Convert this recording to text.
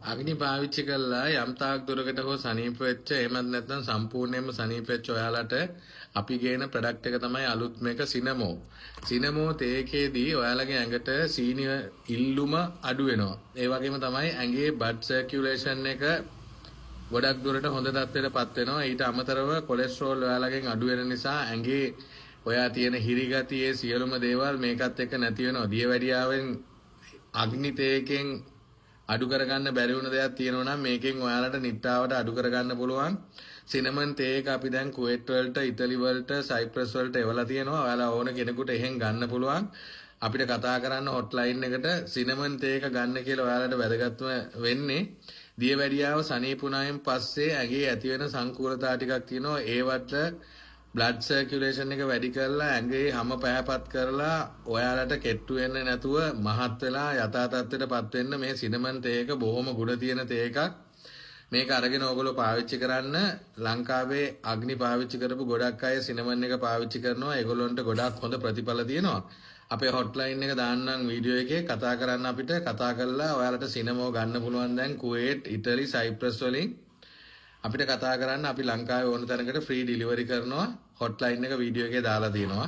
අගනි පාවිච්චි කළා යම් තාක් දුරකට හෝ සනීප වෙච්ච එහෙමත් නැත්නම් සම්පූර්ණයෙන්ම සනීප වෙච්ච ඔයාලට අපි ගේන ප්‍රොඩක්ට් එක තමයි අලුත් මේක සිනමෝ. සිනමෝ තේකේදී ඔයාලගේ ඇඟට සීනි ඉල්ලුම අඩු වෙනවා. ඒ වගේම තමයි ඇඟේ බ්ලඩ් සර්කියුලේෂන් එක ගොඩක් දුරට හොඳ තත්ත්වයටපත් වෙනවා. ඊට අමතරව කොලෙස්ටරෝල් ඔයාලගෙන් අඩු වෙන නිසා ඇඟේ ඔයා තියෙන හිරිගතියේ සියලුම දේවල් මේකත් එක්ක නැති වෙනවා. දියවැඩියාවෙන් අග්නි තේකෙන් අඩු කරගන්න බැරි වුණ දෙයක් තියෙනවා නම් මේකෙන් ඔයාලට නිට්ටාවට අඩු කරගන්න පුළුවන්. සිනමන් තේ එක අපි දැන් කුවේට් වලට, ඉතාලි වලට, සයිප්‍රස් වලට එවලා තියෙනවා. ඔයාලා ඕන කෙනෙකුට එහෙන් ගන්න පුළුවන්. අපිට කතා කරන්න හොට්ලයින් එකට සිනමන් තේ එක ගන්න කියලා ඔයාලට වැදගත්ම වෙන්නේ දියවැඩියාව සනීපුණායින් පස්සේ ඇඟේ ඇති වෙන සංකූලතා ටිකක් තියෙනවා. ඒවට බ්ලඩ් සර්කියුලේෂන් එක වැඩි කරලා ඇඟේ හැම පැහැපත් කරලා ඔයාලට කෙට්ටු වෙන්නේ නැතුව මහත් වෙලා යථා තත්ත්වයටපත් වෙන්න මේ සිනමන් තේ එක බොහොම ගුණ තියෙන තේ එකක්. මේක අරගෙන ඕගොල්ලෝ පාවිච්චි කරන්න. ලංකාවේ අග්නි පාවිච්චි කරපු ගොඩක් අය සිනමන් එක පාවිච්චි කරනවා. ඒගොල්ලොන්ට ගොඩක් හොඳ ප්‍රතිඵල තියෙනවා. අපේ හොට්ලයින් එක දාන්නම් වීඩියෝ එකේ කතා කරන්න අපිට කතා කරලා ඔයාලට සිනමෝ ගන්න පුළුවන් දැන් කුවේට්, ඉතාලි, සයිප්‍රස් වලින් අපිට කතා කරන්න අපි ලංකාවේ ඕන තැනකට ෆ්‍රී ඩිලිවරි කරනවා. හොට්ලයින් එක වීඩියෝ එකේ දාලා තියෙනවා.